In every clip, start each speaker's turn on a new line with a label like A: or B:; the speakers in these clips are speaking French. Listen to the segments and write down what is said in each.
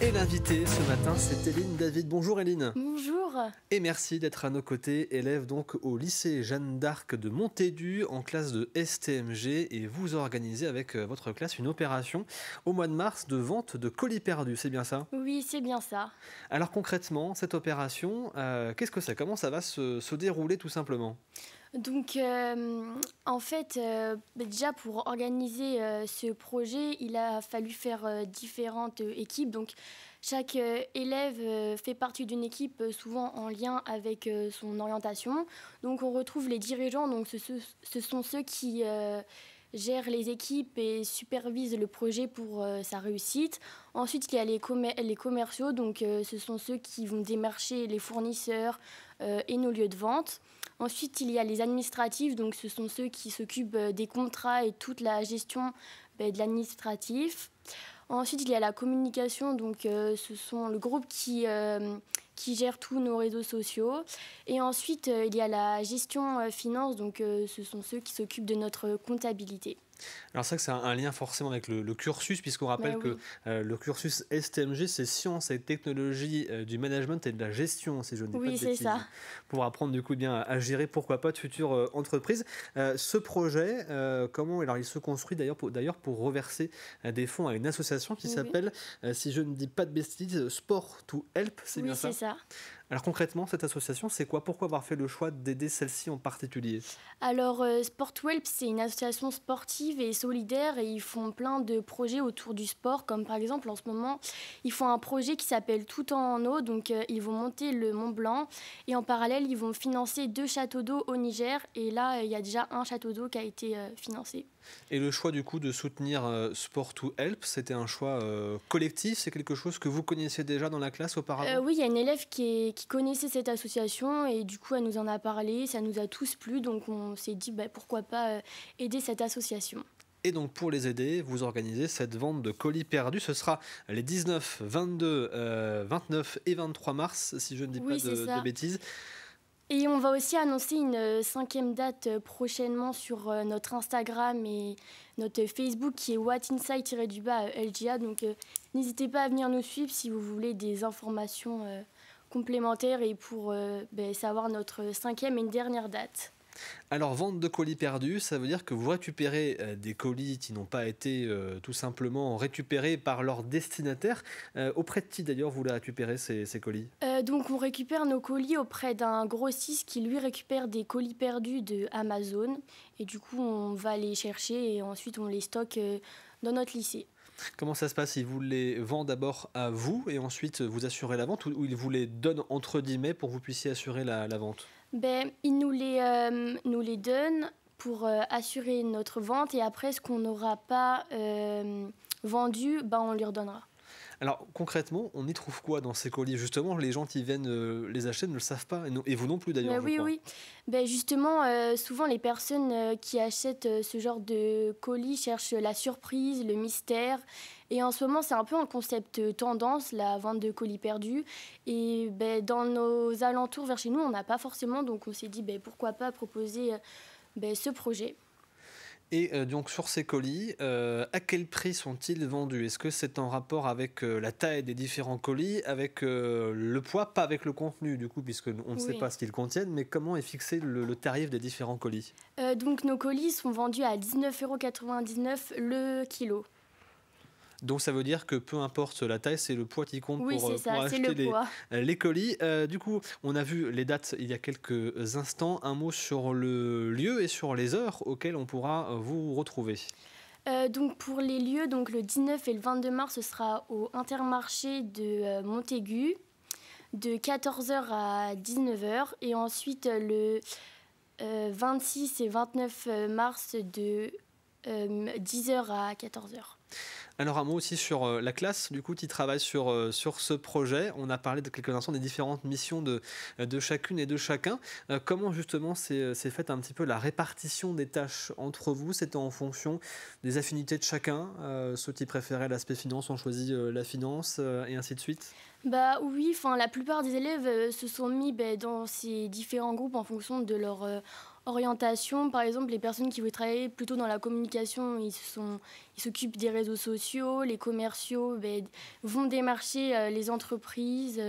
A: Et l'invité ce matin, c'est Éline David. Bonjour Éline.
B: Bonjour.
A: Et merci d'être à nos côtés, élève donc au lycée Jeanne d'Arc de Montaigu en classe de STMG, et vous organisez avec votre classe une opération au mois de mars de vente de colis perdus, c'est bien ça?
B: Oui, c'est bien ça.
A: Alors concrètement, cette opération, qu'est-ce que c'est? Comment ça va se dérouler tout simplement?
B: Donc, en fait, déjà pour organiser ce projet, il a fallu faire différentes équipes. Donc, chaque élève fait partie d'une équipe souvent en lien avec son orientation. Donc, on retrouve les dirigeants. Donc, ce sont ceux qui gèrent les équipes et supervisent le projet pour sa réussite. Ensuite, il y a les commerciaux. Donc, ce sont ceux qui vont démarcher les fournisseurs et nos lieux de vente. Ensuite, il y a les administratifs, donc ce sont ceux qui s'occupent des contrats et toute la gestion de l'administratif. Ensuite, il y a la communication, donc ce sont le groupe qui gère tous nos réseaux sociaux. Et ensuite, il y a la gestion finance, donc ce sont ceux qui s'occupent de notre comptabilité.
A: Alors c'est vrai que c'est un lien forcément avec le cursus, puisqu'on rappelle
B: Oui.
A: que le cursus STMG, c'est sciences et technologies du management et de la gestion, si je ne dis pas de
B: Oui, c'est
A: bêtises,
B: ça.
A: pour apprendre du coup bien à gérer, pourquoi pas, de futures entreprises. Ce projet, comment alors il se construit d'ailleurs pour reverser des fonds à une association qui
B: Oui,
A: s'appelle, si je ne dis pas de bêtises, Sport to Help, c'est
B: oui,
A: bien
B: c'est
A: ça?
B: ça.
A: Alors concrètement, cette association, c'est quoi? Pourquoi avoir fait le choix d'aider celle-ci en particulier?
B: Alors, Sportwhelp, c'est une association sportive et solidaire et ils font plein de projets autour du sport. Comme par exemple, en ce moment, ils font un projet qui s'appelle Tout en eau. Donc, ils vont monter le Mont Blanc et en parallèle, ils vont financer 2 châteaux d'eau au Niger. Et là, il y a déjà un château d'eau qui a été financé.
A: Et le choix du coup de soutenir Sport to Help, c'était un choix collectif? C'est quelque chose que vous connaissiez déjà dans la classe auparavant?
B: Oui, il y a une élève qui connaissait cette association et du coup, elle nous en a parlé. Ça nous a tous plu. Donc, on s'est dit pourquoi pas aider cette association.
A: Et donc pour les aider, vous organisez cette vente de colis perdus. Ce sera les 19, 22, 29 et 23 mars, si je ne dis pas
B: Oui, c'est
A: de
B: ça.
A: bêtises.
B: Et on va aussi annoncer une 5e date prochainement sur notre Instagram et notre Facebook qui est whatinside-LGA. Donc n'hésitez pas à venir nous suivre si vous voulez des informations complémentaires et pour savoir notre 5e et une dernière date.
A: Alors vente de colis perdus, ça veut dire que vous récupérez des colis qui n'ont pas été tout simplement récupérés par leur destinataire. Auprès de qui d'ailleurs vous les récupérez ces colis?
B: Donc on récupère nos colis auprès d'un grossiste qui lui récupère des colis perdus de Amazon. Et du coup on va les chercher et ensuite on les stocke dans notre lycée.
A: Comment ça se passe? Ils vous les vendent d'abord à vous et ensuite vous assurez la vente, ou ils vous les donnent entre guillemets pour que vous puissiez assurer la vente?
B: Ils nous les donnent pour assurer notre vente et après, ce qu'on n'aura pas vendu, on lui redonnera.
A: Alors concrètement, on y trouve quoi dans ces colis? Justement, les gens qui viennent les acheter ne le savent pas, et vous non plus d'ailleurs, je
B: Oui,
A: crois.
B: oui. Justement, souvent, les personnes qui achètent ce genre de colis cherchent la surprise, le mystère. Et en ce moment, c'est un peu un concept tendance, la vente de colis perdus. Et dans nos alentours, vers chez nous, on n'a pas forcément. Donc, on s'est dit, pourquoi pas proposer ce projet.
A: Et donc sur ces colis, à quel prix sont-ils vendus? Est-ce que c'est en rapport avec la taille des différents colis, avec le poids, pas avec le contenu du coup, puisque on ne sait
B: Oui.
A: pas ce qu'ils contiennent, mais comment est fixé le tarif des différents colis?
B: Donc, nos colis sont vendus à 19,99 € le kilo.
A: Donc ça veut dire que peu importe la taille, c'est le poids qui compte
B: Oui, c'est
A: pour
B: ça, c'est
A: acheter
B: le poids.
A: les colis. Du coup, on a vu les dates il y a quelques instants. Un mot sur le lieu et sur les heures auxquelles on pourra vous retrouver.
B: Donc pour les lieux, donc le 19 et le 22 mars, ce sera au Intermarché de Montaigu, de 14 h à 19 h. Et ensuite le 26 et 29 mars de 10 h à 14 h.
A: Alors un mot aussi sur la classe, du coup, qui travaille sur ce projet. On a parlé de quelques instants des différentes missions de chacune et de chacun. Comment justement c'est faite un petit peu la répartition des tâches entre vous? C'était en fonction des affinités de chacun. Ceux qui préféraient l'aspect finance ont choisi la finance, et ainsi de suite.
B: Oui, la plupart des élèves se sont mis dans ces différents groupes en fonction de leur orientation. Par exemple, les personnes qui veulent travailler plutôt dans la communication, ils s'occupent des réseaux sociaux. Les commerciaux vont démarcher les entreprises.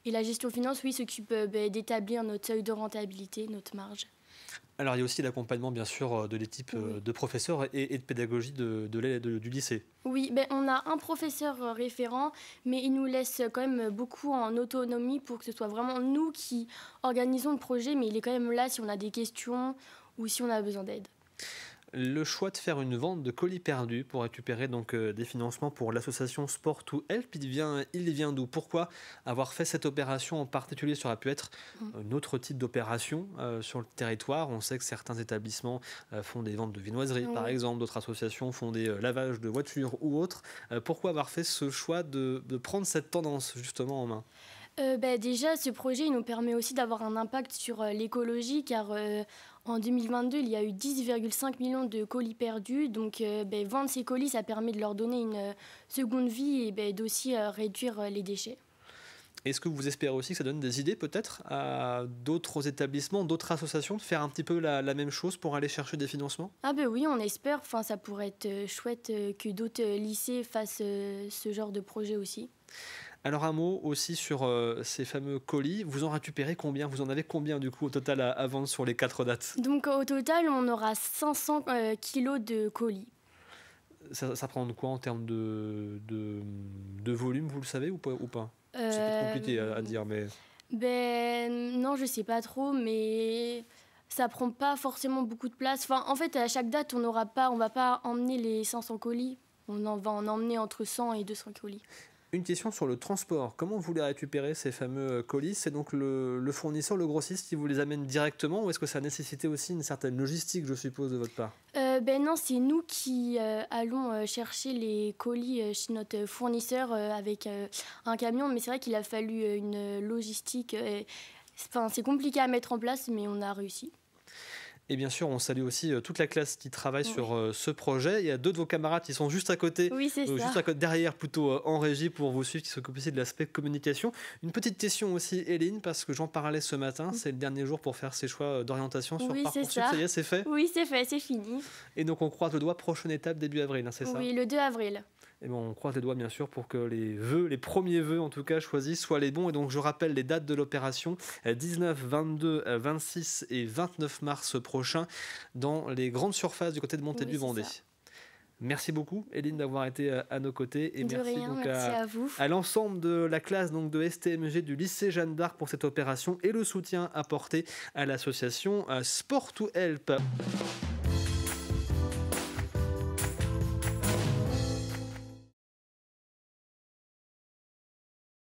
B: Et la gestion finance, oui, s'occupe d'établir notre seuil de rentabilité, notre marge.
A: Alors il y a aussi l'accompagnement bien sûr de l'équipe de professeurs et de pédagogie du lycée.
B: Oui, on a un professeur référent, mais il nous laisse quand même beaucoup en autonomie pour que ce soit vraiment nous qui organisons le projet, mais il est quand même là si on a des questions ou si on a besoin d'aide.
A: Le choix de faire une vente de colis perdus pour récupérer donc des financements pour l'association Sport to Help, il vient d'où? Pourquoi avoir fait cette opération en particulier? Ça aurait pu être un autre type d'opération sur le territoire. On sait que certains établissements font des ventes de viennoiseries par exemple, d'autres associations font des lavages de voitures ou autres. Pourquoi avoir fait ce choix de prendre cette tendance justement en main?
B: Déjà, ce projet il nous permet aussi d'avoir un impact sur l'écologie, car en 2022, il y a eu 10,5 millions de colis perdus. Donc, vendre ces colis, ça permet de leur donner une seconde vie et d'aussi réduire les déchets.
A: Est-ce que vous espérez aussi que ça donne des idées peut-être à d'autres établissements, d'autres associations de faire un petit peu la même chose pour aller chercher des financements?
B: Ah oui, on espère. Enfin, ça pourrait être chouette que d'autres lycées fassent ce genre de projet aussi.
A: Alors un mot aussi sur ces fameux colis. Vous en récupérez combien? Vous en avez combien du coup au total à vendre sur les 4 dates?
B: Donc au total, on aura 500 kilos de colis.
A: Ça prend de quoi en termes de volume, vous le savez ou pas? C'est peut-être compliqué à dire, mais...
B: Non, je sais pas trop, mais ça prend pas forcément beaucoup de place. Enfin, en fait, à chaque date, on va pas emmener les 500 colis. On va en emmener entre 100 et 200 colis.
A: Une question sur le transport. Comment vous les récupérez ces fameux colis? C'est donc le fournisseur, le grossiste qui vous les amène directement ou est-ce que ça a nécessité aussi une certaine logistique, je suppose, de votre part?
B: Non, c'est nous qui allons chercher les colis chez notre fournisseur avec un camion, mais c'est vrai qu'il a fallu une logistique. C'est compliqué à mettre en place, mais on a réussi.
A: Et bien sûr, on salue aussi toute la classe qui travaille sur ce projet. Il y a deux de vos camarades qui sont juste à côté,
B: oui, c'est ça.
A: juste à côté, derrière plutôt en régie pour vous suivre, qui s'occupent aussi de l'aspect communication. Une petite question aussi, Éline, parce que j'en parlais ce matin, c'est le dernier jour pour faire ses choix d'orientation sur Parcoursup. Ça y est, c'est fait?
B: Oui, c'est fait, c'est fini.
A: Et donc on croise le doigt, prochaine étape début avril, hein, c'est ça?
B: Oui, le 2 avril.
A: Et bon, on croise les doigts bien sûr pour que les premiers vœux en tout cas choisis soient les bons. Et donc je rappelle les dates de l'opération, 19, 22, 26 et 29 mars prochain dans les grandes surfaces du côté de Montaigu-Vendée. Merci beaucoup Éline d'avoir été à nos côtés et merci
B: à vous.
A: À l'ensemble de la classe donc, de STMG du lycée Jeanne d'Arc pour cette opération et le soutien apporté à l'association Sport to Help.